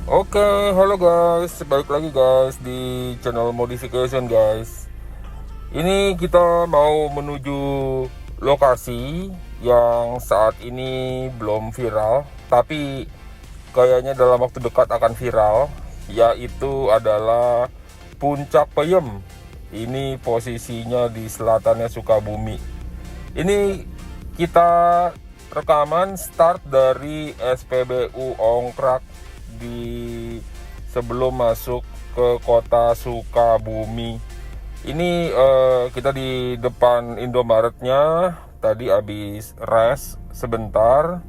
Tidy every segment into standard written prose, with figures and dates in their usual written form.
Oke, halo guys, balik lagi guys di channel modification guys. Ini kita mau menuju lokasi yang saat ini belum viral, tapi kayaknya dalam waktu dekat akan viral, yaitu adalah Puncak Payem. Ini posisinya di selatannya Sukabumi. Ini kita rekaman start dari SPBU Ongkrak di sebelum masuk ke kota Sukabumi. Ini kita di depan Indomaretnya. Tadi habis rest sebentar,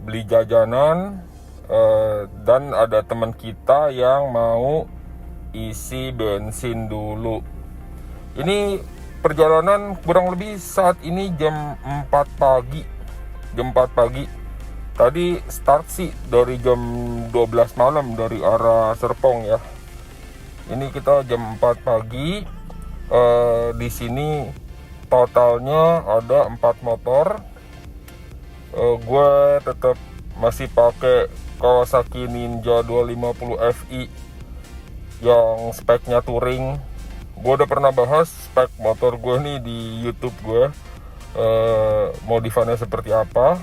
beli jajanan, dan ada teman kita yang mau isi bensin dulu. Ini perjalanan kurang lebih saat ini jam 4 pagi. Jam 4 pagi. Tadi start sih dari jam 12 malam dari arah Serpong ya. Ini kita jam 4 pagi. Di sini totalnya ada 4 motor. Gue tetap masih pakai Kawasaki Ninja 250 Fi yang speknya touring. Gue udah pernah bahas spek motor gue nih di YouTube gue, modifannya seperti apa.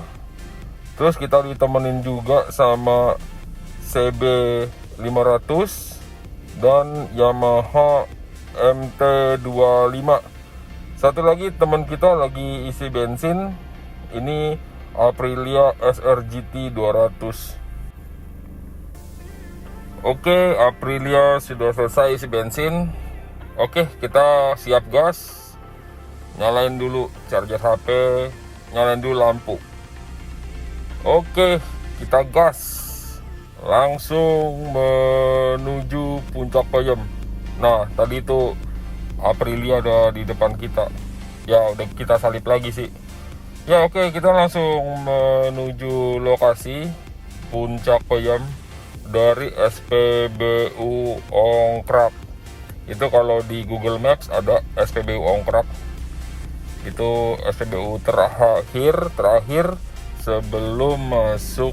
Terus kita ditemenin juga sama CB 500 dan Yamaha MT25. Satu lagi teman kita lagi isi bensin. Ini Aprilia SRGT 200. Oke, Aprilia sudah selesai isi bensin. Oke, kita siap gas. Nyalain dulu charger HP, nyalain dulu lampu. Oke, kita gas. Langsung menuju Puncak Payem. Nah, tadi itu Aprilia ada di depan kita. Ya, udah kita salip lagi sih. Ya, oke, kita langsung menuju lokasi Puncak Payem dari SPBU Ongkrak. Itu kalau di Google Maps ada SPBU Ongkrak. Itu SPBU terakhir sebelum masuk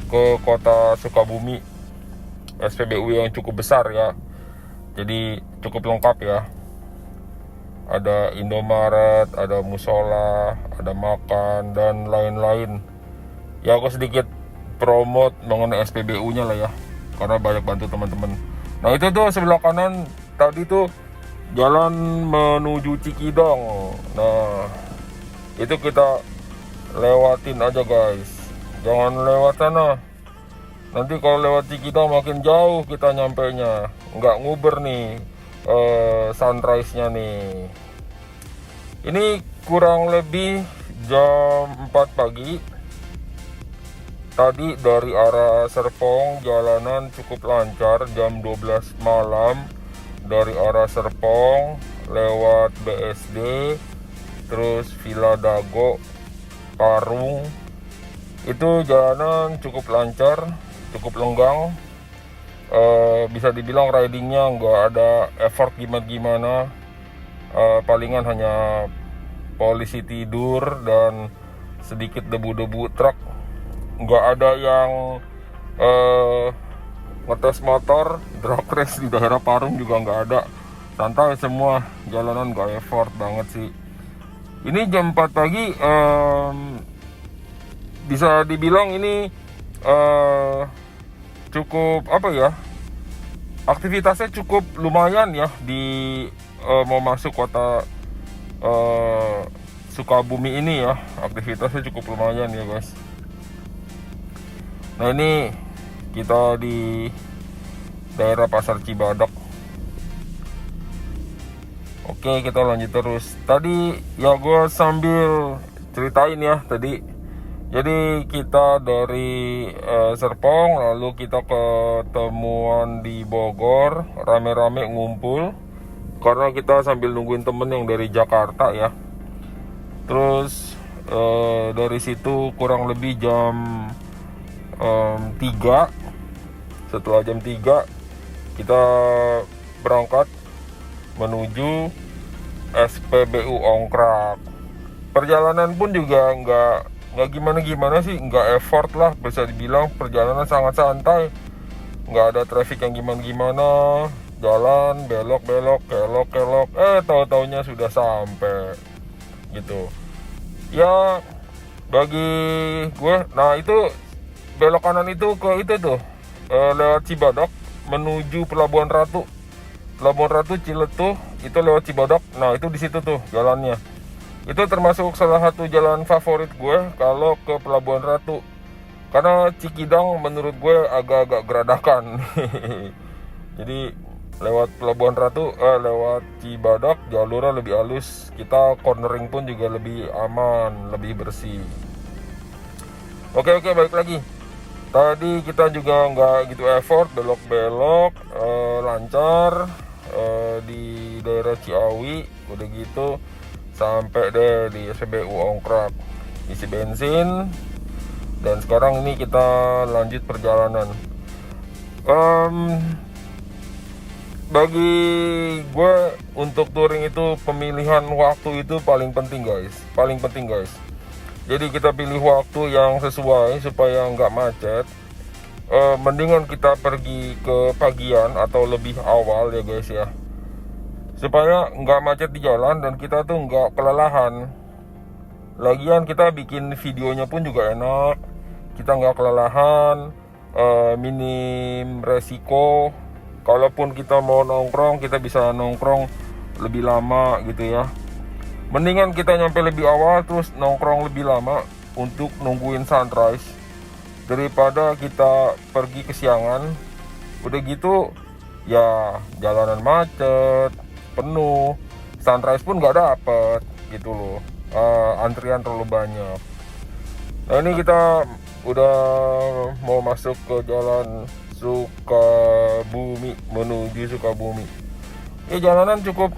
ke kota Sukabumi. SPBU yang cukup besar ya. Jadi cukup lengkap ya. Ada Indomaret, ada musola, ada makan dan lain-lain. Ya, aku sedikit promote mengenai SPBU-nya lah ya, karena banyak bantu teman-teman. Nah, itu tuh sebelah kanan tadi tuh jalan menuju Cikidang. Nah, itu kita lewatin aja guys, jangan lewat sana. Nanti kalau lewat Cikidang makin jauh kita nyampainya, nggak nguber nih sunrise-nya nih. Ini kurang lebih jam 4 pagi. Tadi dari arah Serpong jalanan cukup lancar. Jam 12 malam dari arah Serpong lewat BSD, terus Villa Dago, Parung. Itu jalanan cukup lancar, cukup lenggang. Bisa dibilang ridingnya nggak ada effort gimana-gimana. Palingan hanya polisi tidur dan sedikit debu-debu truk. Nggak ada yang ngetes motor, drag race di daerah Parung juga nggak ada. Santai semua, jalanan nggak effort banget sih. Ini jam 4 pagi, bisa dibilang ini cukup apa ya, aktivitasnya cukup lumayan ya di mau masuk kota Sukabumi ini ya. Aktivitasnya cukup lumayan ya guys. Nah, ini kita di daerah Pasar Cibadak. Oke, kita lanjut terus. Tadi ya gue sambil ceritain ya tadi. Jadi kita dari Serpong lalu kita ketemuan di Bogor, rame-rame ngumpul karena kita sambil nungguin temen yang dari Jakarta ya. Terus dari situ kurang lebih jam 3. Setelah jam 3 kita berangkat menuju SPBU Ongkrak. Perjalanan pun juga nggak nggak gimana-gimana sih, nggak effort lah, bisa dibilang perjalanan sangat santai, nggak ada traffic yang gimana-gimana, jalan belok-belok, kelok-kelok, tahu-taunya sudah sampai gitu. Ya bagi gue, nah itu belok kanan itu ke itu tuh, lewat Cibadak menuju Pelabuhan Ratu. Pelabuhan Ratu Ciletuh itu lewat Cibadak. Nah itu di situ tuh jalannya. Itu termasuk salah satu jalan favorit gue kalau ke Pelabuhan Ratu. Karena Cikidang menurut gue agak-agak geradakan. Jadi lewat Pelabuhan Ratu, lewat Cibadak jalurnya lebih halus. Kita cornering pun juga lebih aman, lebih bersih. Oke, baik lagi. Tadi kita juga nggak gitu effort, belok-belok, lancar di daerah Ciawi. Udah gitu sampai deh di SPBU Ongkrak, isi bensin, dan sekarang ini kita lanjut perjalanan. Bagi gue untuk touring itu pemilihan waktu itu paling penting guys, Jadi kita pilih waktu yang sesuai supaya nggak macet. Mendingan kita pergi ke pagian atau lebih awal ya guys ya, supaya nggak macet di jalan dan kita tuh nggak kelelahan. Lagian kita bikin videonya pun juga enak, kita nggak kelelahan, minim resiko. Kalaupun kita mau nongkrong, kita bisa nongkrong lebih lama gitu ya. Mendingan kita nyampe lebih awal terus nongkrong lebih lama untuk nungguin sunrise, daripada kita pergi kesiangan, udah gitu ya jalanan macet, penuh, sunrise pun nggak dapet gitu loh, antrian terlalu banyak. Nah ini kita udah mau masuk ke jalan Sukabumi, menuju Sukabumi. Ya jalanan cukup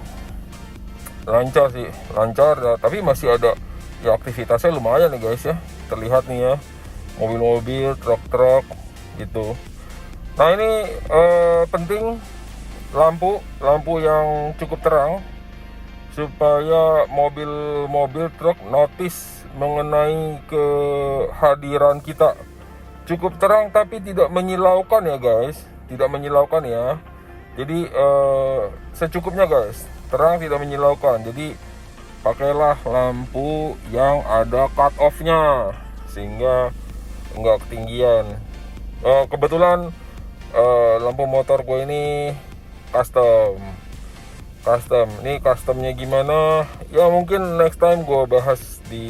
lancar sih, ya, tapi masih ada ya aktivitasnya lumayan nih guys ya, terlihat nih ya, mobil-mobil, truk-truk gitu. Nah ini penting lampu yang cukup terang supaya mobil-mobil truk notice mengenai kehadiran kita. Cukup terang tapi tidak menyilaukan ya guys, tidak menyilaukan ya. Jadi secukupnya guys, terang tidak menyilaukan. Jadi pakailah lampu yang ada cut off-nya sehingga nggak ketinggian. Kebetulan lampu motor gue ini custom. Ini customnya gimana ya, mungkin next time gue bahas di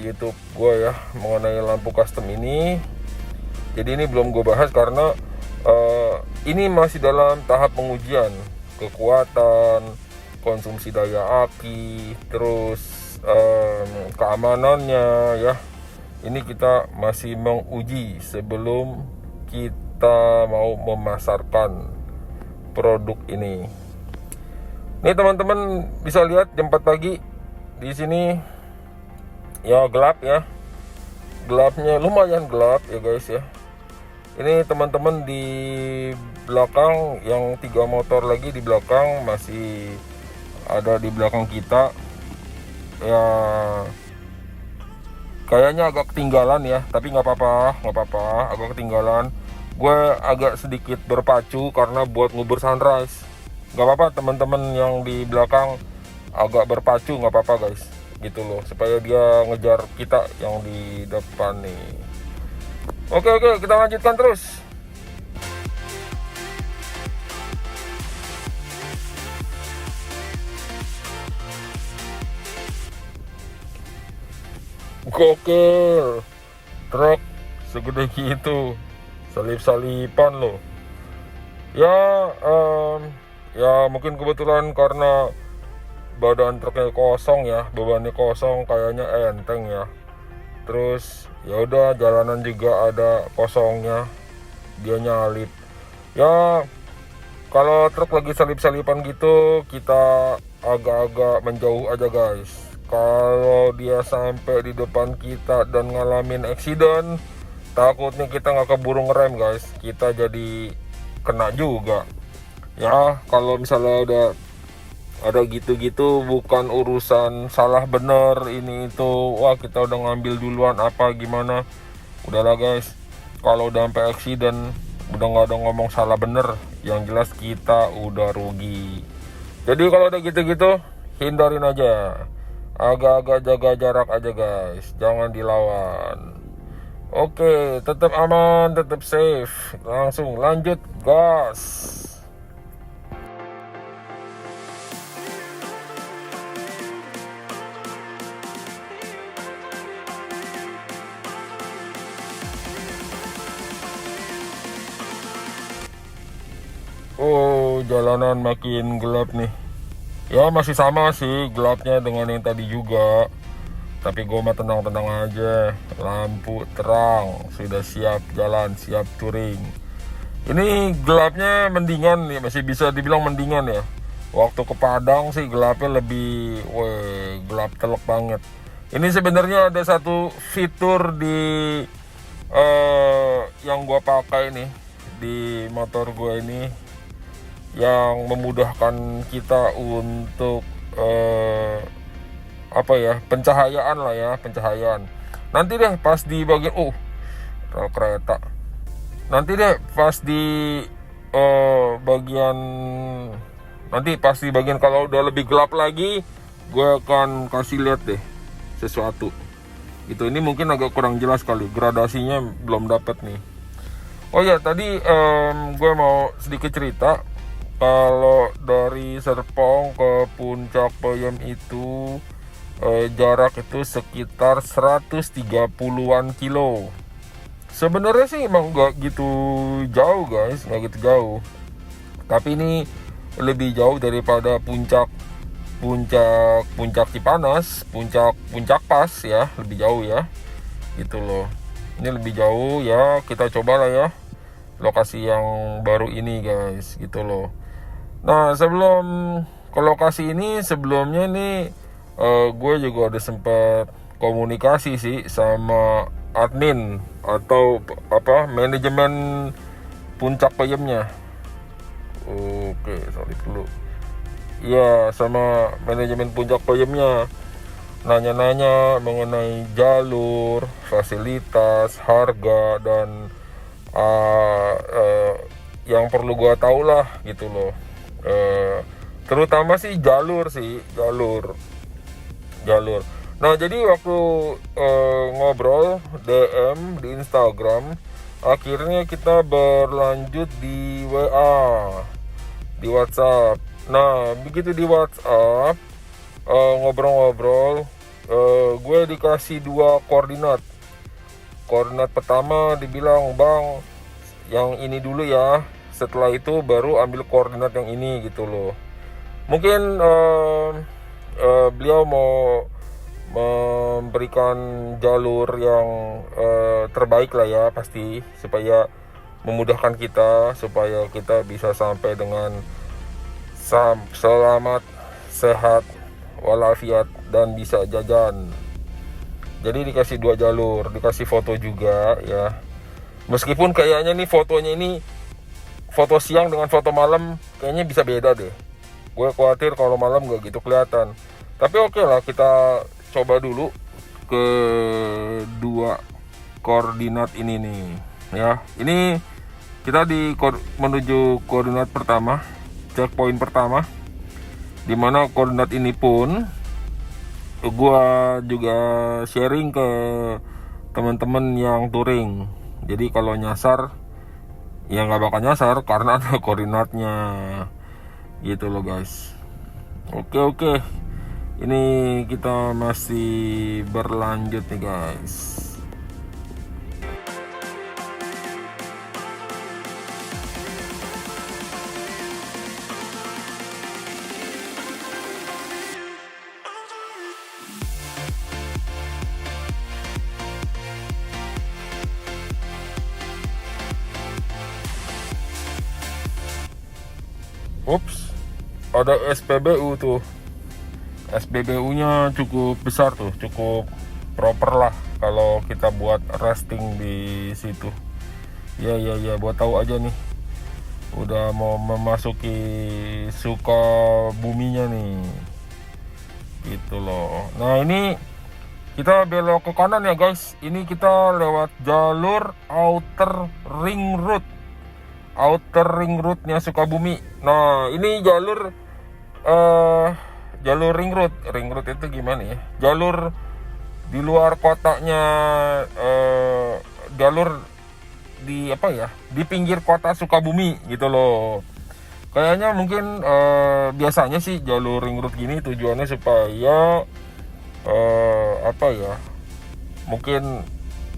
YouTube gue ya mengenai lampu custom ini. Jadi ini belum gue bahas karena ini masih dalam tahap pengujian kekuatan, konsumsi daya aki, terus keamanannya ya. Ini kita masih menguji sebelum kita mau memasarkan produk ini. Nih teman-teman bisa lihat jam 4 pagi di sini ya, gelap ya. Gelapnya lumayan gelap ya guys ya. Ini teman-teman di belakang yang 3 motor lagi di belakang masih ada di belakang kita. Ya kayaknya agak ketinggalan ya, tapi nggak apa-apa, agak ketinggalan. Gue agak sedikit berpacu karena buat ngubur sunrise. Nggak apa-apa teman-teman yang di belakang agak berpacu, nggak apa-apa guys, gitu loh, supaya dia ngejar kita yang di depan nih. Oke, kita lanjutkan terus. Gokil, truk segede gitu, salip-salipan loh. Ya mungkin kebetulan karena badan truknya kosong ya, bebannya kosong, kayaknya enteng ya. Terus ya udah, jalanan juga ada kosongnya, dia nyalip. Ya kalau truk lagi salip-salipan gitu, kita agak-agak menjauh aja guys. Kalau dia sampai di depan kita dan ngalamin accident, takutnya kita nggak keburu ngerem guys, kita jadi kena juga. Ya kalau misalnya udah ada gitu-gitu bukan urusan salah bener ini itu, wah kita udah ngambil duluan apa gimana. Udahlah guys, kalau udah sampai accident udah nggak ada ngomong salah bener, yang jelas kita udah rugi. Jadi kalau udah gitu-gitu hindarin aja, agak-agak jaga jarak aja guys, jangan dilawan. Oke, tetap aman, tetap safe, langsung lanjut gas. Oh, jalanan makin gelap nih. Ya masih sama sih gelapnya dengan yang tadi juga. Tapi gue mah tenang-tenang aja. Lampu terang, sudah siap jalan, siap touring. Ini gelapnya mendingan ya, masih bisa dibilang mendingan ya. Waktu ke Padang sih gelapnya lebih, gelap telok banget. Ini sebenarnya ada satu fitur di yang gue pakai nih di motor gue ini, yang memudahkan kita untuk pencahayaan lah ya, pencahayaan. Nanti deh pas di bagian rel kereta. Nanti deh pas di bagian kalau udah lebih gelap lagi, gue akan kasih lihat deh sesuatu. Itu ini mungkin agak kurang jelas kali, gradasinya belum dapat nih. Oh ya, tadi gue mau sedikit cerita. Kalau dari Serpong ke Puncak Payem itu jarak itu sekitar 130-an kilo. Sebenarnya sih emang gak gitu jauh guys, gak gitu jauh. Tapi ini lebih jauh daripada puncak Cipanas, puncak Pas ya, lebih jauh ya. Gitu loh. Ini lebih jauh ya, kita coba lah ya lokasi yang baru ini guys, gitu loh. Nah, sebelum ke lokasi ini, sebelumnya nih gue juga ada sempat komunikasi sih sama admin atau manajemen Puncak Payemnya. Oke, sorry dulu. Iya, sama manajemen Puncak Payemnya. Nanya-nanya mengenai jalur, fasilitas, harga, dan yang perlu gue tahu lah gitu loh. Terutama sih jalur. Nah, jadi waktu ngobrol DM di Instagram, akhirnya kita berlanjut di WA, di WhatsApp. Nah, begitu di WhatsApp ngobrol-ngobrol, gue dikasih 2 koordinat. Koordinat pertama dibilang, "Bang, yang ini dulu ya, setelah itu baru ambil koordinat yang ini," gitu loh. Mungkin beliau mau memberikan jalur yang terbaik lah ya, pasti, supaya memudahkan kita, supaya kita bisa sampai dengan selamat, sehat, walafiat, dan bisa jajan. Jadi dikasih 2 jalur, dikasih foto juga ya. Meskipun kayaknya nih fotonya ini foto siang dengan foto malam kayaknya bisa beda deh. Gue khawatir kalau malam gak gitu kelihatan. Tapi oke lah, kita coba dulu ke 2 koordinat ini nih ya. Ini kita menuju koordinat pertama, checkpoint pertama, dimana koordinat ini pun gue juga sharing ke teman-teman yang touring. Jadi kalau nyasar ya nggak bakal nyasar karena ada koordinatnya gitu loh guys. Oke, ini kita masih berlanjut nih guys. Ups, ada SPBU tuh. SPBU-nya cukup besar tuh, cukup proper lah kalau kita buat resting di situ. Ya, buat tahu aja nih. udah mau memasuki Sukabuminya nih, gitu loh. Nah ini kita belok ke kanan ya guys. Ini kita lewat jalur outer ring roadnya Sukabumi. Nah ini eh ring road itu gimana ya, jalur di luar kotanya, jalur di apa ya, di pinggir kota Sukabumi gitu loh. Kayaknya mungkin biasanya sih jalur ring road gini tujuannya supaya apa ya, mungkin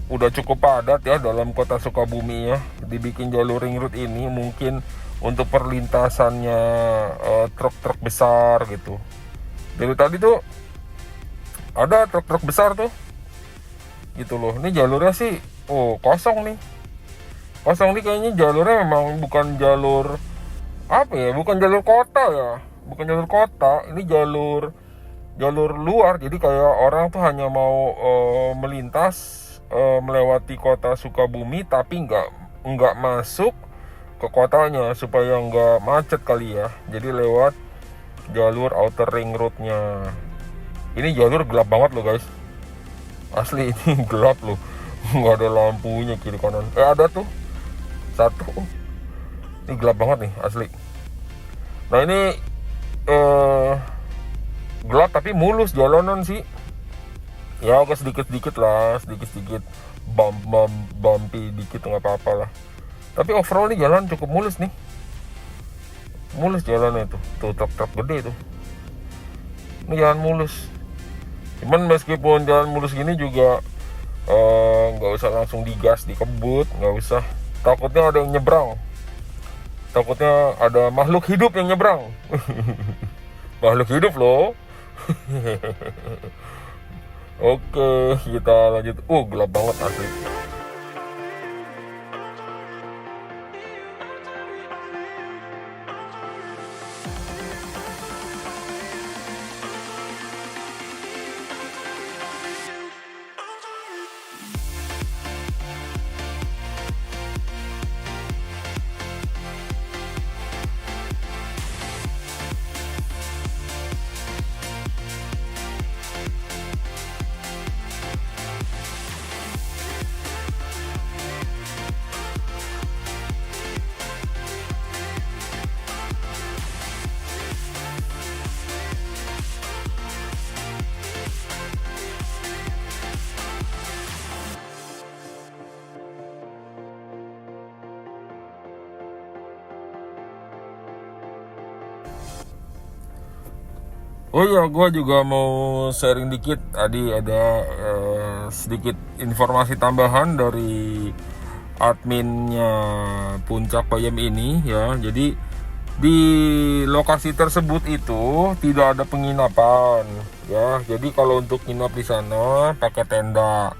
udah cukup padat ya dalam kota Sukabumi ya, dibikin jalur ring road ini mungkin untuk perlintasannya truk-truk besar gitu. Dari tadi tuh ada truk-truk besar tuh gitu loh. Ini jalurnya sih kosong nih kayaknya. Jalurnya memang bukan jalur apa ya, bukan jalur kota ya, bukan jalur kota, ini jalur luar. Jadi kayak orang tuh hanya mau melintas melewati kota Sukabumi tapi nggak masuk ke kotanya supaya nggak macet kali ya. Jadi lewat jalur outer ring roadnya. Ini jalur gelap banget loh guys, asli ini gelap loh, nggak ada lampunya kiri kanan. Ada tuh satu, ini gelap banget nih asli. Nah ini gelap tapi mulus jalanan sih ya, agak sedikit lah, sedikit bumpy dikit nggak apa-apa lah. Tapi overall nih jalan cukup mulus nih, mulus jalannya tuh truk gede tuh, ini jalan mulus. Cuman meskipun jalan mulus gini juga nggak usah langsung digas, dikebut, nggak usah. Takutnya ada yang nyebrang, takutnya ada makhluk hidup yang nyebrang. Makhluk hidup loh. Oke, kita lanjut. Gelap banget asli. Oh iya, gue juga mau sharing dikit. Tadi ada sedikit informasi tambahan dari adminnya Puncak Payem ini ya. Jadi di lokasi tersebut itu tidak ada penginapan ya. Jadi kalau untuk nginap di sana pakai tenda.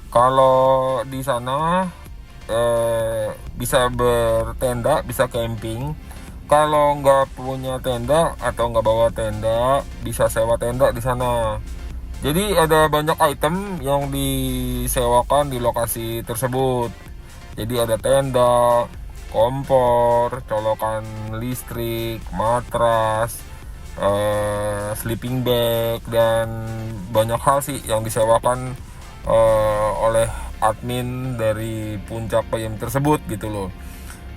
Kalau di sana bisa bertenda, bisa camping. Kalau nggak punya tenda atau nggak bawa tenda, bisa sewa tenda di sana. Jadi ada banyak item yang disewakan di lokasi tersebut. Jadi ada tenda, kompor, colokan listrik, matras, sleeping bag, dan banyak hal sih yang disewakan oleh admin dari Puncak Payem tersebut gitu loh.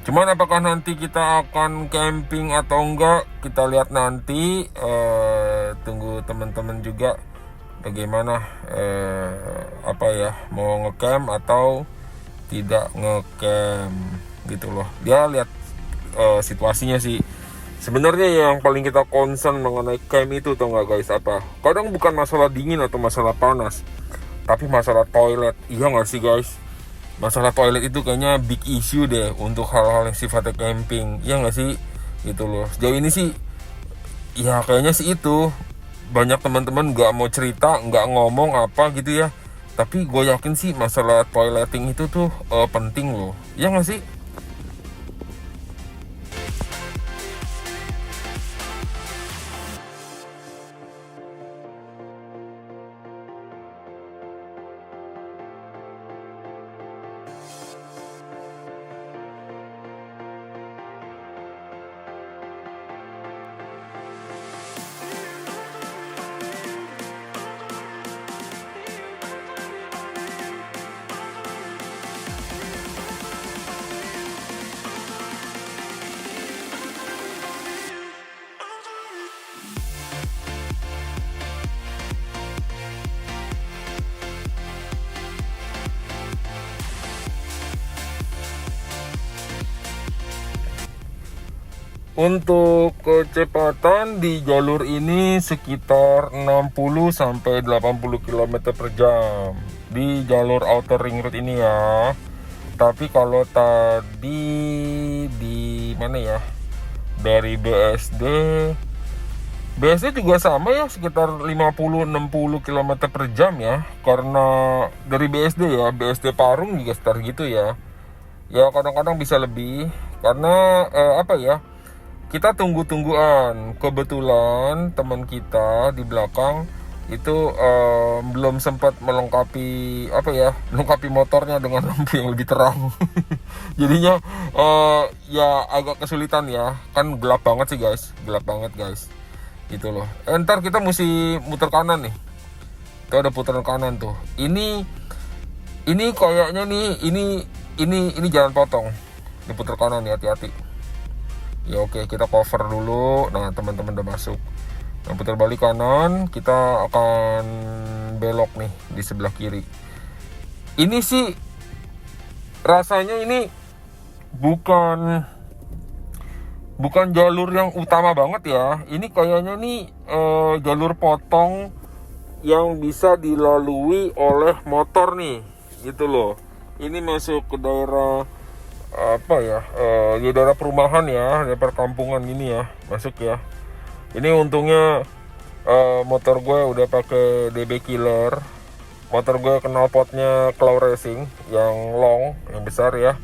Cuman apakah nanti kita akan camping atau enggak, kita lihat nanti. Tunggu teman-teman juga bagaimana, apa ya, mau ngecamp atau tidak ngecamp gitu loh. Dia lihat situasinya sih. Sebenarnya yang paling kita concern mengenai camp itu tau nggak guys apa? Kadang bukan masalah dingin atau masalah panas, tapi masalah toilet. Iya nggak sih guys? Masalah toilet itu kayaknya big issue deh untuk hal-hal yang sifatnya camping. Iya nggak sih? Gitu loh. Sejauh ini sih ya kayaknya sih itu. Banyak teman-teman nggak mau cerita, nggak ngomong apa gitu ya. Tapi gue yakin sih masalah toileting itu tuh penting loh. Iya nggak sih? Untuk kecepatan di jalur ini sekitar 60 sampai 80 km per jam di jalur outer ring road ini ya. Tapi kalau tadi di mana ya? Dari BSD juga sama ya, sekitar 50-60 km per jam ya. Karena dari BSD Parung juga sekitar gitu ya. Ya kadang-kadang bisa lebih karena apa ya? Kita tunggu-tungguan. Kebetulan teman kita di belakang itu belum sempat melengkapi motornya dengan lampu yang lebih terang. Jadinya ya agak kesulitan ya. Kan gelap banget sih guys, gitu loh. Ntar kita mesti muter kanan nih. Tuh ada putaran kanan tuh. Ini kayaknya nih ini jalan potong. Diputar kanan nih, hati-hati. Ya oke, kita cover dulu. Nah, teman-teman udah masuk. Nah, putar balik kanan, kita akan belok nih di sebelah kiri. Ini sih rasanya ini bukan jalur yang utama banget ya. Ini kayaknya nih jalur potong yang bisa dilalui oleh motor nih, gitu loh. Ini masuk ke daerah di daerah perumahan ya, di perkampungan gini ya, masuk ya. Ini untungnya motor gue udah pakai DB Killer. Motor gue knalpotnya Claw Racing yang long, yang besar ya.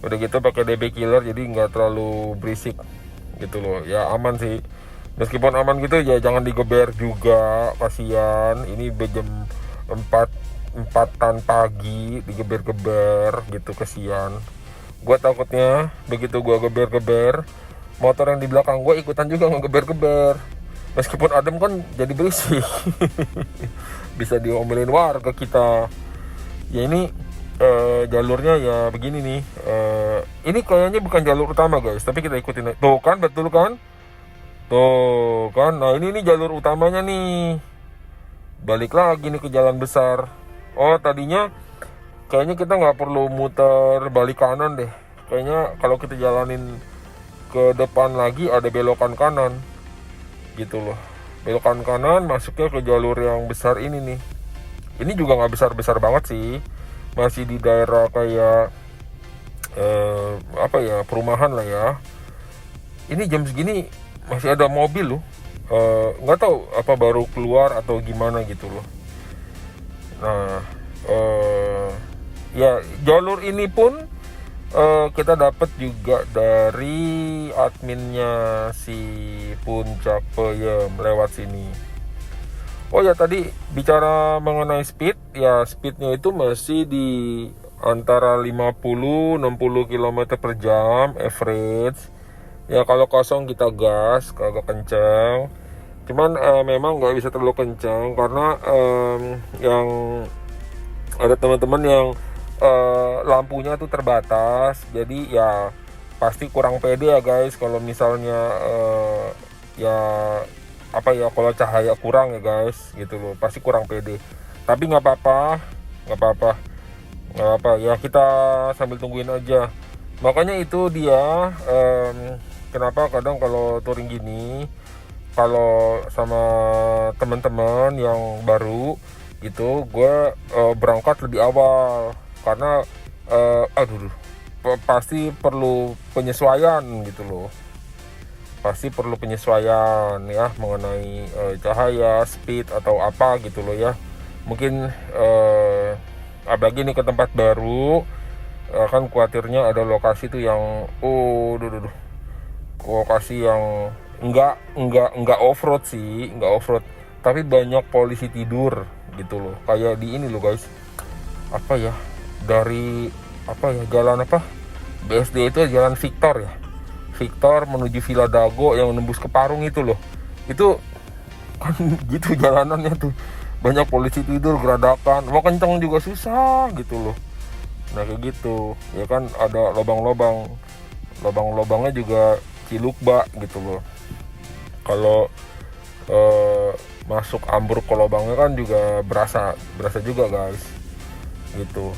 Udah gitu pakai DB Killer, jadi nggak terlalu berisik gitu loh. Ya aman sih. Meskipun aman gitu ya jangan digeber juga, kasihan. Ini jam 4-an pagi digeber-geber gitu, kasihan. Gue takutnya begitu gue geber-geber, motor yang di belakang gue ikutan juga ngegeber-geber. Meskipun adem kan jadi berisik. Bisa diomelin warga kita. Ya ini jalurnya ya begini nih. Ini kayaknya bukan jalur utama guys, tapi kita ikutin. Tuh kan, betul kan? Tuh kan. Nah ini jalur utamanya nih. Balik lagi nih ke jalan besar. Oh tadinya kayaknya kita nggak perlu muter balik kanan deh. Kayaknya kalau kita jalanin ke depan lagi ada belokan kanan, gitu loh. Belokan kanan masuknya ke jalur yang besar ini nih. Ini juga nggak besar-besar banget sih. Masih di daerah kayak perumahan lah ya. Ini jam segini masih ada mobil loh. Nggak tahu apa baru keluar atau gimana gitu loh. Nah ya jalur ini pun kita dapat juga dari adminnya si Puncak Peyem lewat sini. Oh ya tadi bicara mengenai speed, ya speednya itu masih di antara 50-60 km per jam average. Ya kalau kosong kita gas agak kencang. Cuman memang nggak bisa terlalu kencang karena yang ada teman-teman yang lampunya tuh terbatas, jadi ya pasti kurang pede ya guys kalau misalnya kalau cahaya kurang ya guys, gitu loh, pasti kurang pede. Tapi nggak apa-apa ya, kita sambil tungguin aja. Makanya itu dia kenapa kadang kalau touring gini, kalau sama teman-teman yang baru gitu, gue berangkat lebih awal karena pasti perlu penyesuaian gitu loh. Pasti perlu penyesuaian ya mengenai cahaya, speed atau apa gitu loh ya. Mungkin apalagi nih ke tempat baru, kan khawatirnya ada lokasi tuh yang lokasi yang enggak off-road sih, enggak off-road, tapi banyak polisi tidur gitu loh. Kayak di ini loh guys, jalan BSD itu jalan Victor menuju Villa Dago yang menembus ke Parung itu loh. Itu kan gitu jalanannya tuh, banyak polisi tidur, geradakan, mau kenceng juga susah gitu loh. Nah kayak gitu ya kan, ada lubangnya juga cilukba gitu loh. Kalau masuk ambruk ke lubangnya kan juga berasa juga guys, gitu.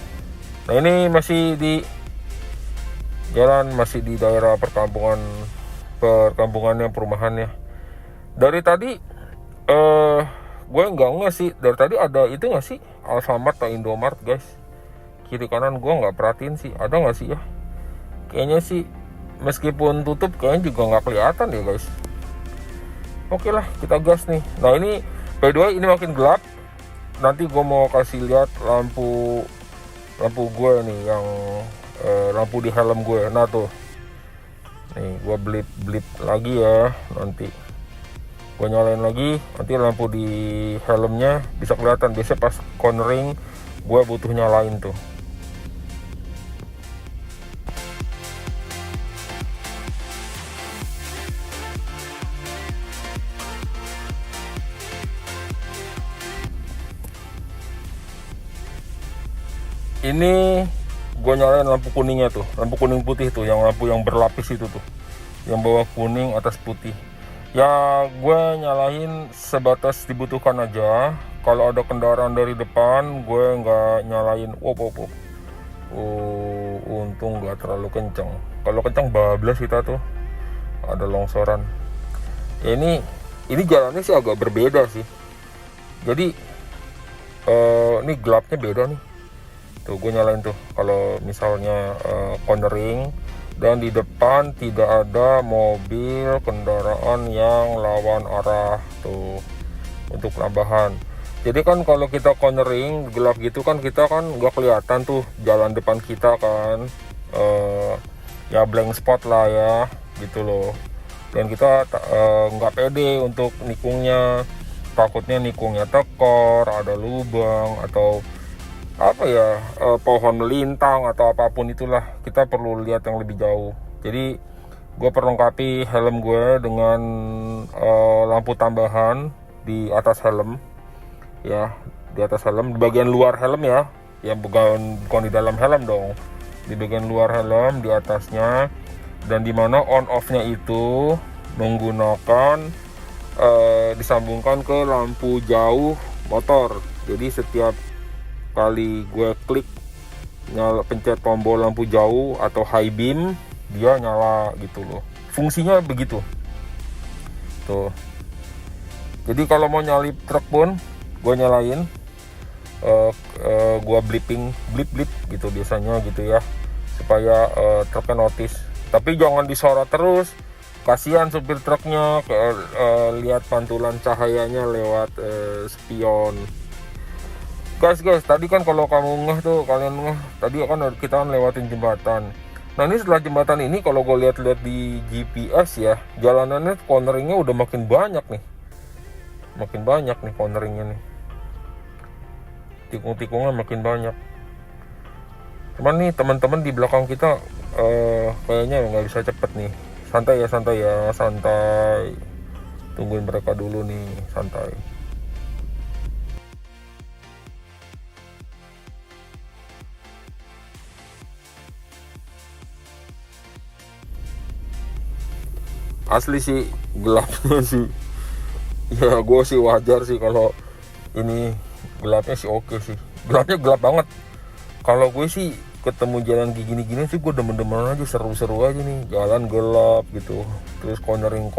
Nah ini masih di jalan, masih di daerah perkampungan perkampungannya, perumahannya. Dari tadi gue nggak sih, dari tadi ada itu nggak sih Alfamart atau Indomart guys, kiri kanan gue nggak perhatiin sih, ada nggak sih ya? Kayaknya sih meskipun tutup kayaknya juga nggak kelihatan ya guys. Oke lah, kita gas nih. Nah ini by the way ini makin gelap. Nanti gue mau kasih lihat lampu gue nih, yang lampu di helm gue. Nah tuh, nih gue blip lagi ya. Nanti gue nyalain lagi, nanti lampu di helmnya bisa kelihatan. Biasanya pas cornering gue butuh nyalain tuh. Ini gue nyalain lampu kuningnya tuh, lampu kuning putih tuh, yang lampu yang berlapis itu tuh, yang bawah kuning atas putih. Ya gue nyalain sebatas dibutuhkan aja. Kalau ada kendaraan dari depan gue nggak nyalain. Untung nggak terlalu kenceng. Kalau kenceng bablas kita tuh, ada longsoran. Ya, ini jalannya sih agak berbeda sih. Jadi ini gelapnya beda nih. Tuh gue nyalain tuh, kalau misalnya cornering dan di depan tidak ada mobil kendaraan yang lawan arah tuh, untuk penambahan. Jadi kan kalau kita cornering gelap gitu kan, kita kan nggak kelihatan tuh jalan depan kita kan, ya blank spot lah ya gitu loh. Dan kita nggak pede untuk nikungnya, takutnya nikungnya tekor, ada lubang atau apa ya, pohon melintang atau apapun itulah. Kita perlu lihat yang lebih jauh. Jadi gue perlengkapi helm gue dengan lampu tambahan di atas helm ya, di atas helm, di bagian luar helm ya, yang bukan di dalam helm dong, di bagian luar helm, di atasnya. Dan dimana on off nya itu menggunakan disambungkan ke lampu jauh motor. Jadi setiap kali gue klik pencet tombol lampu jauh atau high beam, dia nyala gitu loh. Fungsinya begitu tuh. Jadi kalau mau nyalip truk pun gue nyalain, gue blip gitu biasanya gitu ya, supaya truknya notice. Tapi jangan disorot terus, kasihan supir truknya lihat pantulan cahayanya lewat spion. Guys, tadi kan kalau kamu ngeh tuh, kalian ngeh, tadi kan kita kan lewatin jembatan. Nah ini setelah jembatan ini, kalau gue lihat-lihat di GPS ya, jalanannya corneringnya udah makin banyak nih, corneringnya nih, tikung-tikungnya makin banyak. Cuman nih teman-teman di belakang kita kayaknya nggak bisa cepet nih. Santai ya, tungguin mereka dulu nih, santai. Asli sih gelapnya sih ya, gue sih wajar sih kalau ini gelapnya sih, oke sih, gelapnya gelap banget. Kalau gue sih ketemu jalan gini-gini sih gue demen-demen aja, seru-seru aja nih, jalan gelap gitu, terus cornering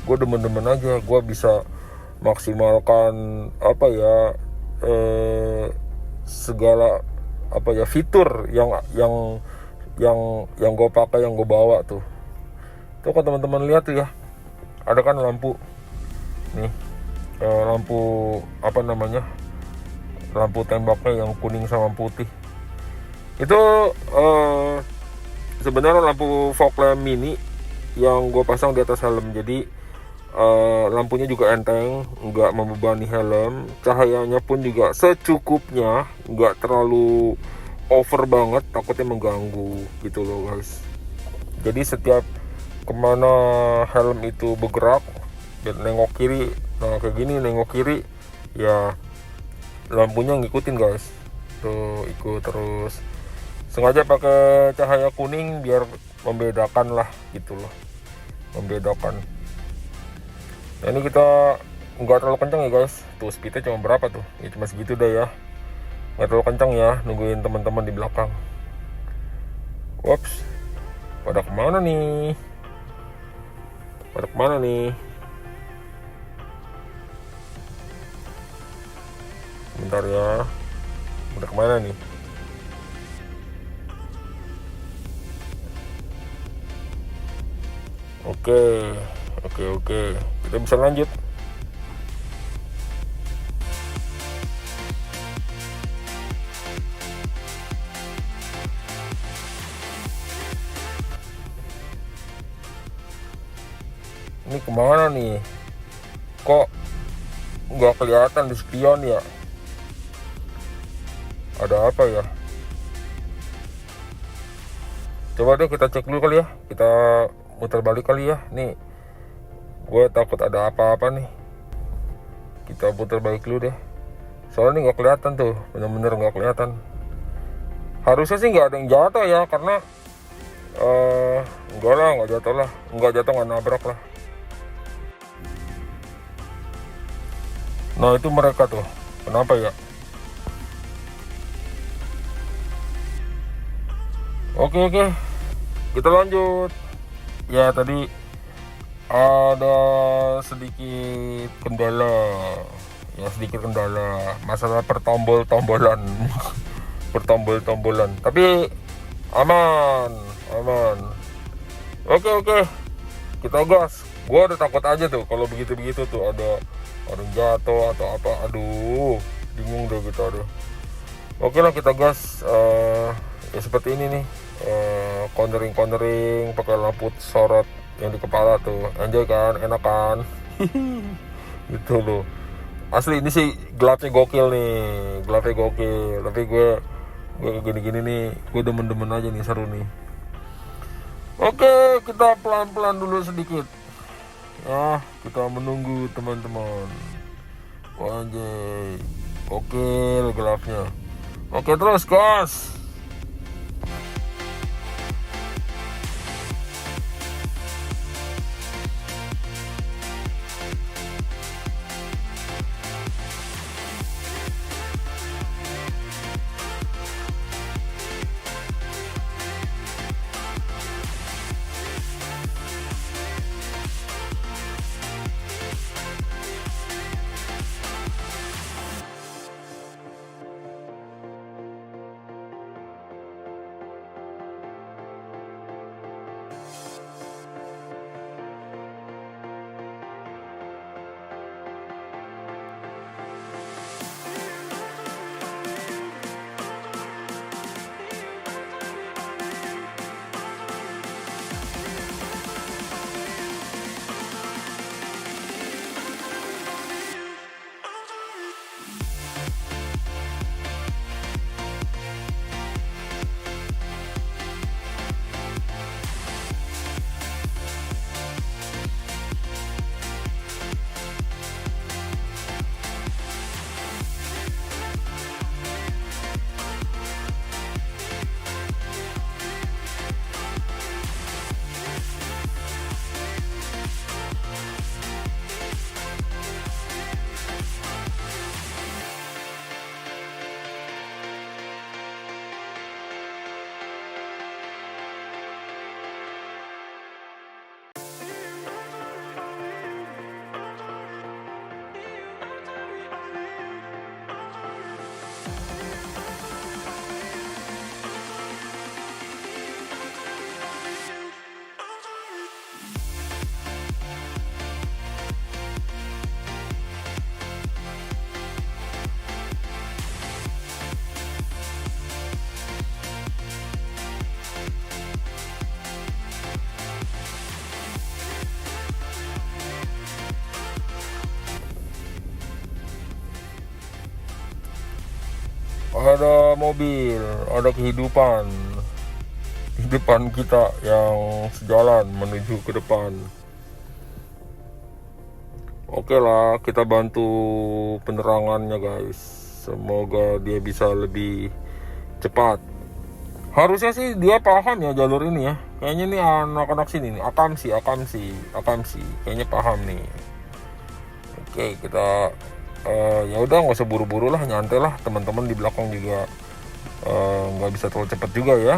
gue demen-demen aja. Gue bisa maksimalkan apa ya, segala apa ya, fitur yang gue pakai, yang gue bawa tuh. Tuh kan teman-teman lihat tuh ya, ada kan lampu nih, lampu apa namanya, lampu tembaknya yang kuning sama putih. Itu sebenarnya lampu fog lamp mini yang gue pasang di atas helm. Jadi lampunya juga enteng, nggak membebani helm. Cahayanya pun juga secukupnya, nggak terlalu over banget, takutnya mengganggu gitu loh guys. Jadi setiap kemana helm itu bergerak dan nengok kiri, nah kayak gini nengok kiri ya, lampunya ngikutin guys, tuh ikut terus. Sengaja pakai cahaya kuning biar membedakan lah gitu loh, membedakan. Nah ini kita nggak terlalu kencang ya guys, tuh speednya cuma berapa tuh ya, cuma segitu dah ya, nggak terlalu kencang ya, nungguin teman-teman di belakang. Whoops, pada kemana nih? Pada kemana nih? Bentar ya. Pada kemana nih? Oke, oke. Kita bisa lanjut. Ini kemana nih? Kok nggak kelihatan di spion ya? Ada apa ya? Coba deh kita cek dulu kali ya. Kita muter balik kali ya. Nih, gue takut ada apa-apa nih. Kita putar balik dulu deh. Soalnya ini nggak kelihatan tuh, bener-bener nggak kelihatan. Harusnya sih nggak ada yang jatuh ya, karena enggak lah, nggak jatuh lah, nggak nabrak lah. Nah itu mereka tuh, kenapa ya? Oke, kita lanjut. Ya tadi ada sedikit kendala, masalah pertombol-tombolan. Pertombol-tombolan, tapi aman. Oke, kita gas. Gua udah takut aja tuh kalau begitu tuh ada orang jatuh atau apa. Aduh, bingung deh kita aduh. Oke lah, kita gas. Ya seperti ini nih, cornering pakai lampu sorot yang di kepala tuh. Enjoy kan, enak kan? Gitu loh. Asli ini sih gelapnya gokil. Tapi gue gini nih, gue demen aja nih, seru nih. Oke, kita pelan-pelan dulu sedikit. Ya, kita menunggu teman-teman. Anjay, gokil gelapnya. Oke, terus gas. Ada mobil, ada kehidupan di depan kita yang sejalan menuju ke depan. Oke lah, kita bantu penerangannya guys. Semoga dia bisa lebih cepat. Harusnya sih dia paham ya jalur ini ya. Kayaknya nih anak-anak sini nih, akamsi. Kayaknya paham nih. Oke, kita ya udah nggak usah buru-buru lah, nyantai lah, teman-teman di belakang juga nggak bisa terlalu cepat juga ya.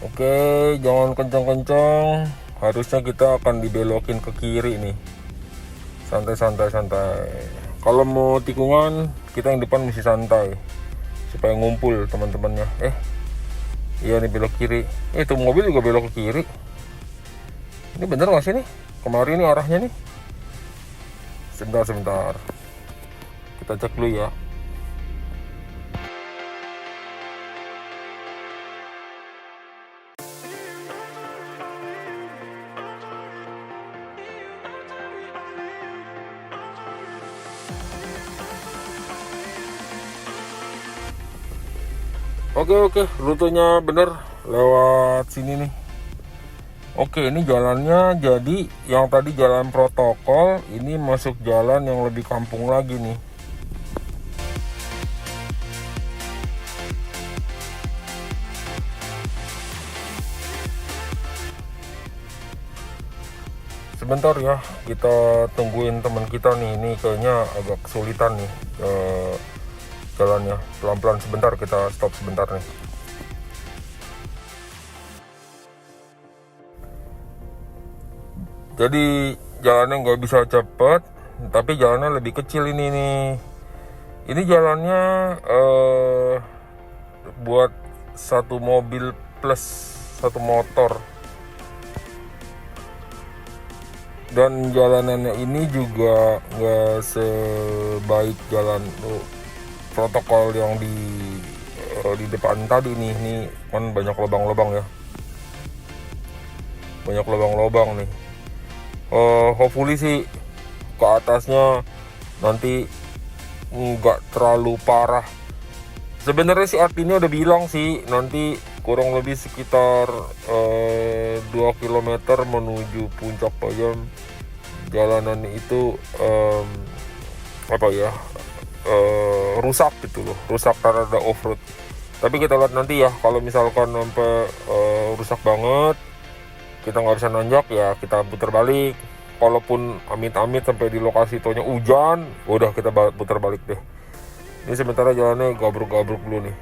Oke, jangan kencang-kencang. Harusnya kita akan dibelokin ke kiri nih. Santai. Kalau mau tikungan, kita yang depan mesti santai supaya ngumpul teman-temannya. Iya nih belok kiri. Itu mobil juga belok ke kiri. Ini bener nggak sih nih? Kemarin nih arahnya nih. Sebentar. Kita cek dulu ya. Oke, rutenya bener lewat sini nih. Oke, ini jalannya jadi yang tadi jalan protokol, ini masuk jalan yang lebih kampung lagi nih. Sebentar ya, kita tungguin teman kita nih. Ini kayaknya agak kesulitan nih jalannya. Pelan-pelan sebentar, kita stop sebentar nih. Jadi jalannya nggak bisa cepet, tapi jalannya lebih kecil ini nih. Ini jalannya buat satu mobil plus satu motor. Dan jalanannya ini juga nggak sebaik jalan protokol yang di depan tadi nih. Ini kan banyak lubang-lubang ya, banyak lubang-lubang nih. Hopefully sih ke atasnya nanti nggak terlalu parah. Sebenarnya si artinya udah bilang sih nanti kurang lebih sekitar 2 km menuju Puncak Payam. Jalanan itu rusak gitu loh, rusak karena ada off-road. Tapi kita lihat nanti ya, kalau misalkan sampai rusak banget, kita nggak bisa nanjak ya kita putar balik. Kalaupun amit-amit sampai di lokasi tonya hujan, udah kita putar balik deh. Ini sementara jalannya gabruk-gabruk dulu nih.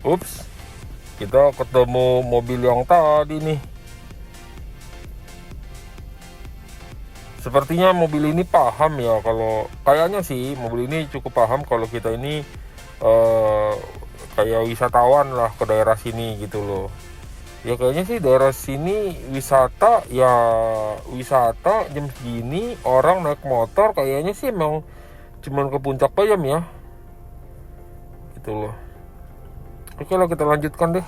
Ups, kita ketemu mobil yang tadi nih. Sepertinya mobil ini paham ya, kalau kayaknya sih mobil ini cukup paham kalau kita ini kayak wisatawan lah ke daerah sini gitu loh. Ya kayaknya sih daerah sini wisata jam segini orang naik motor kayaknya sih emang cuman ke Puncak Payam ya. Gitu loh. Oke lah, kita lanjutkan deh.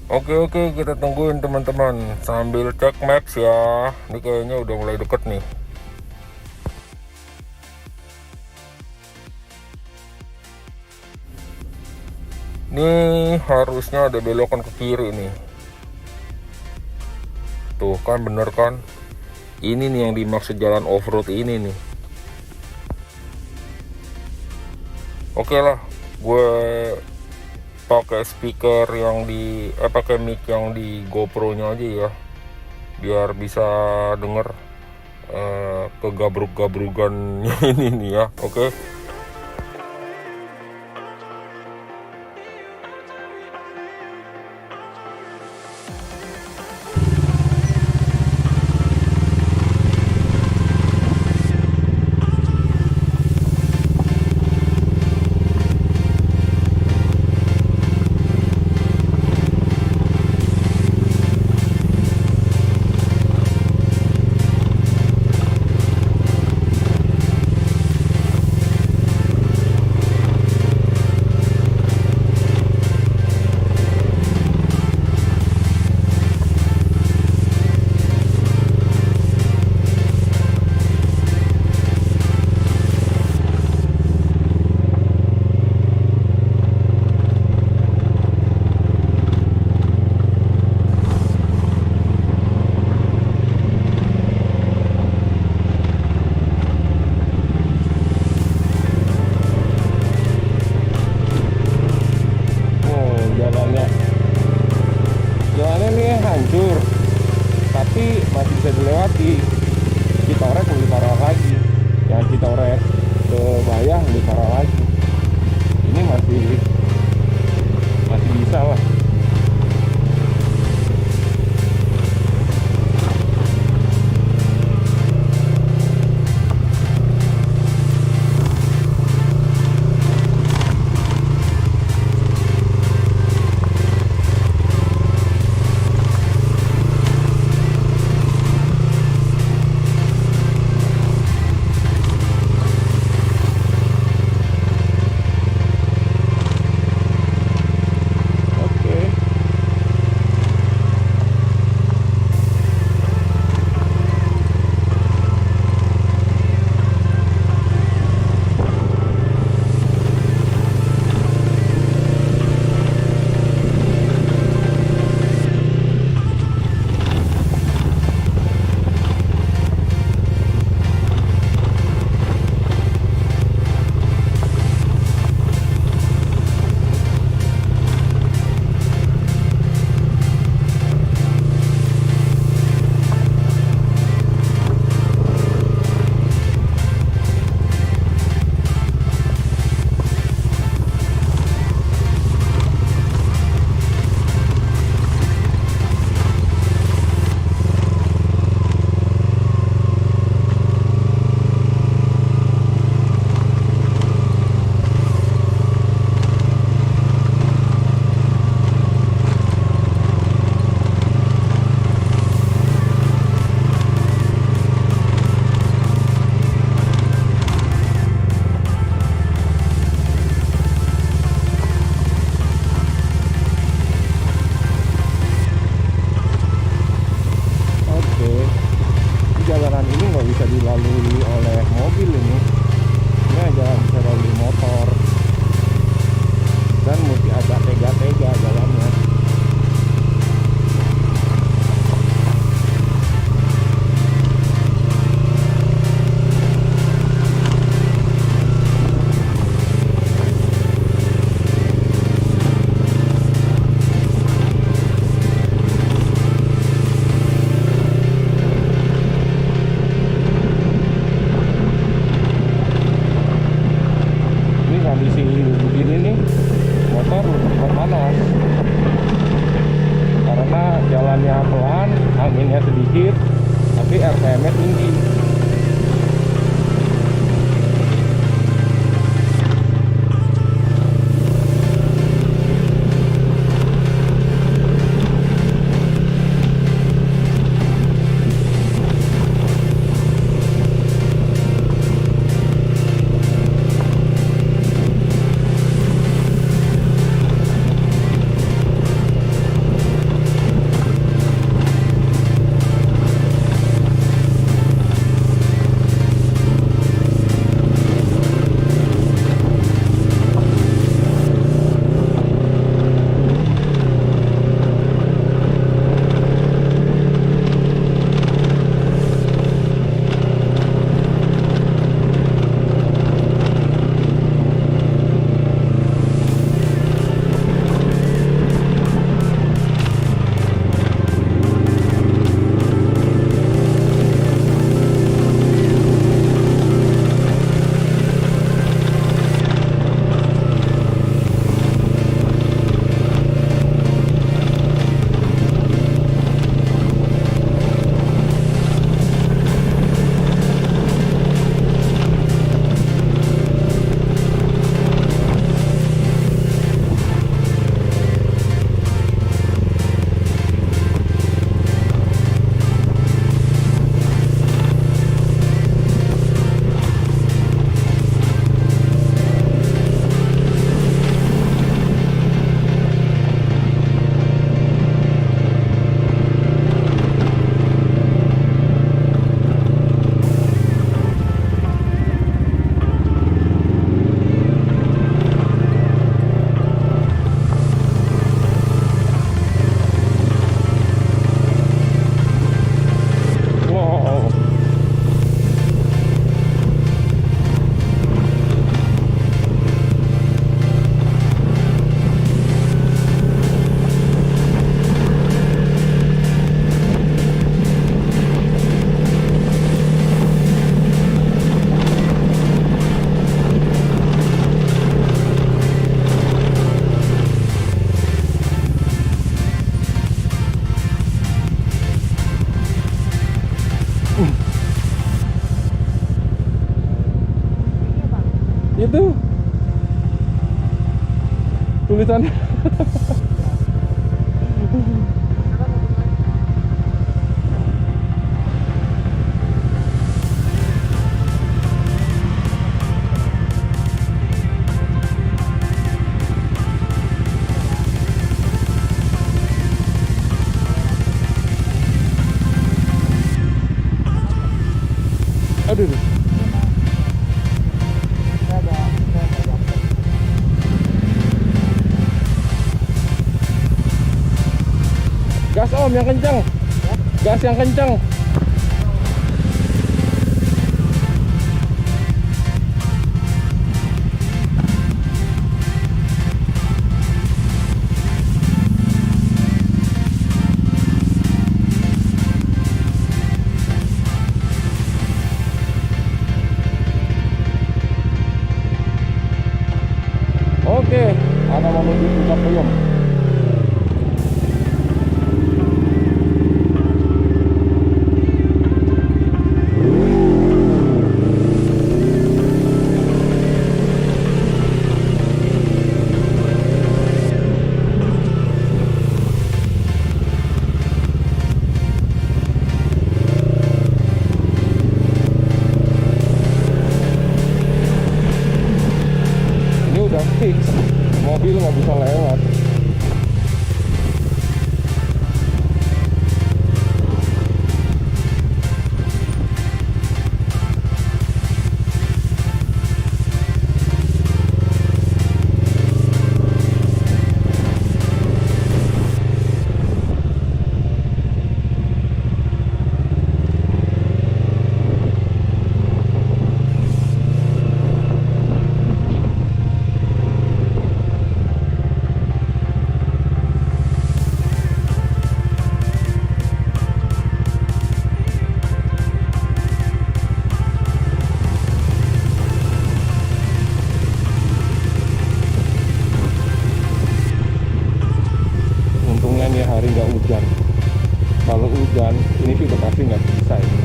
Oke, kita tungguin teman-teman sambil cek maps ya. Ini kayaknya udah mulai deket nih. Ini harusnya ada belokan ke kiri nih. Tuh kan, bener kan? Ini nih yang dimaksud jalan off-road ini nih. Oke lah, gue pakai speaker yang pakai mic yang di GoPro-nya aja ya, biar bisa denger kegabruk-gabrugan ini nih ya. Oke. Jalannya nih hancur, tapi masih bisa dilewati. Citorek lebih parah lagi. Yang Citorek ke Bayah lebih parah lagi. Ini masih bisa lah. Jalanan ini nggak bisa dilalui oleh mobil ini aja bisa dilalui motor, dan mesti agak tega-tega jalannya. Itu tulisannya. Aduh. Gas om yang kencang. Gas yang kencang. Oke, ada menuju Puncak Peyem. Fix, mobil nggak bisa lewat. Hari nggak hujan. Kalau hujan ini sih udah pasti nggak bisa ini.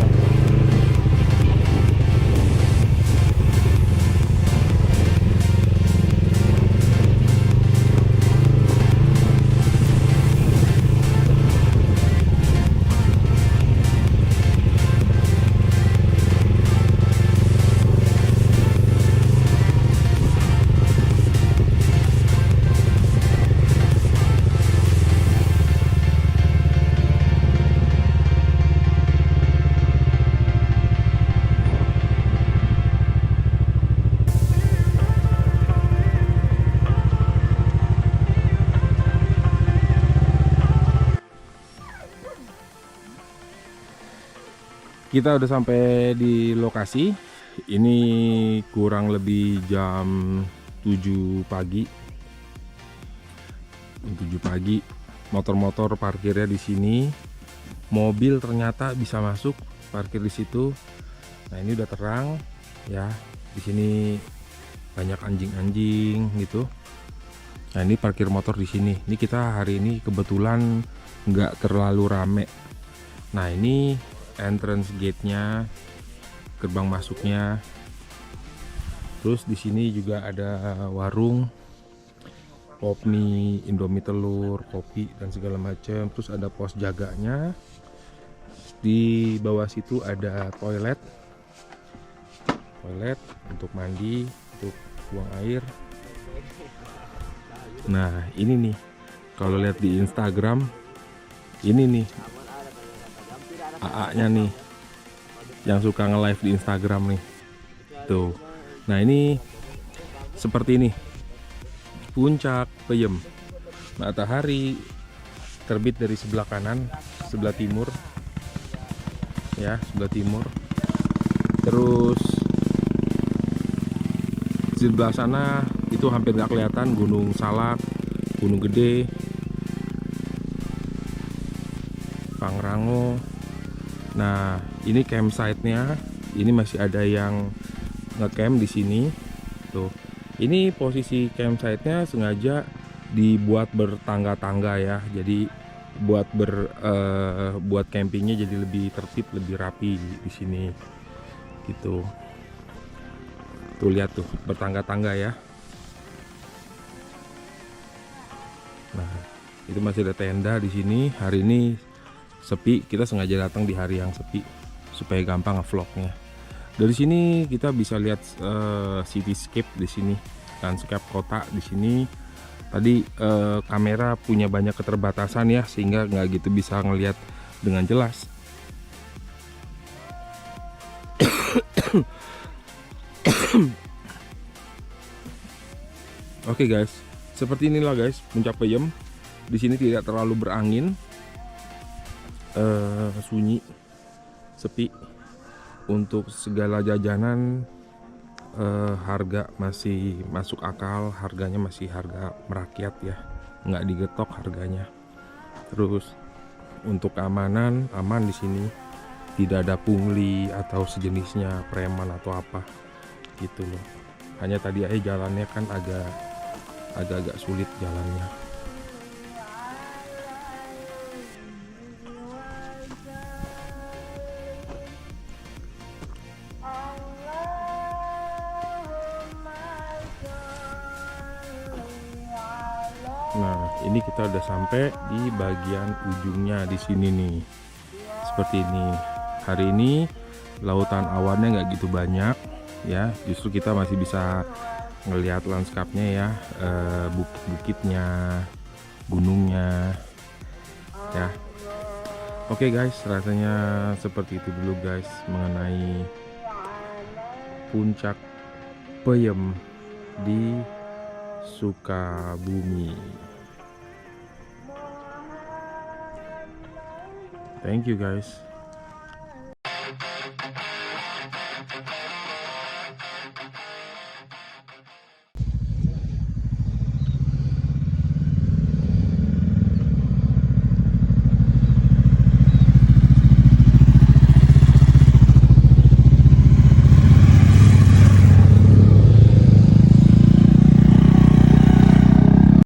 Kita udah sampai di lokasi. Ini kurang lebih jam 7 pagi. Jam 7 pagi. Motor-motor parkirnya di sini. Mobil ternyata bisa masuk parkir di situ. Nah, ini udah terang ya. Di sini banyak anjing-anjing gitu. Nah, ini parkir motor di sini. Ini kita hari ini kebetulan nggak terlalu rame. Nah, ini entrance gate-nya, gerbang masuknya. Terus di sini juga ada warung, pop mie, Indomie telur, kopi dan segala macam. Terus ada pos jaganya. Di bawah situ ada toilet untuk mandi, untuk buang air. Nah, ini nih, kalau lihat di Instagram, ini nih AA-nya nih yang suka nge-live di Instagram nih tuh. Nah, ini seperti ini Puncak Peyem. Matahari terbit dari sebelah kanan, sebelah timur ya, sebelah timur. Terus di sebelah sana itu hampir nggak kelihatan Gunung Salak, Gunung Gede, Pangrango. Nah, ini campsite-nya. Ini masih ada yang ngecamp di sini. Tuh. Ini posisi campsite-nya sengaja dibuat bertangga-tangga ya. Jadi buat buat campingnya jadi lebih tertib, lebih rapi di sini. Gitu. Tuh lihat tuh, bertangga-tangga ya. Nah, itu masih ada tenda di sini. Hari ini sepi, kita sengaja datang di hari yang sepi supaya gampang ngevlognya. Dari sini kita bisa lihat cityscape di sini, landscape kota di sini. Tadi kamera punya banyak keterbatasan ya, sehingga nggak gitu bisa ngelihat dengan jelas. Oke guys, seperti inilah guys Puncak Payem. Di sini tidak terlalu berangin, sunyi, sepi. Untuk segala jajanan harga masih masuk akal, harganya masih harga merakyat ya, nggak digetok harganya. Terus untuk keamanan aman di sini, tidak ada pungli atau sejenisnya, preman atau apa gitu loh. Hanya tadi aja jalannya kan agak sulit jalannya. Nah, ini kita udah sampai di bagian ujungnya di sini nih. Seperti ini. Hari ini lautan awannya nggak gitu banyak ya. Justru kita masih bisa ngelihat lanskapnya ya, bukit-bukitnya, gunungnya ya. Oke guys, rasanya seperti itu dulu guys mengenai Puncak Payem di Sukabumi. Thank you guys.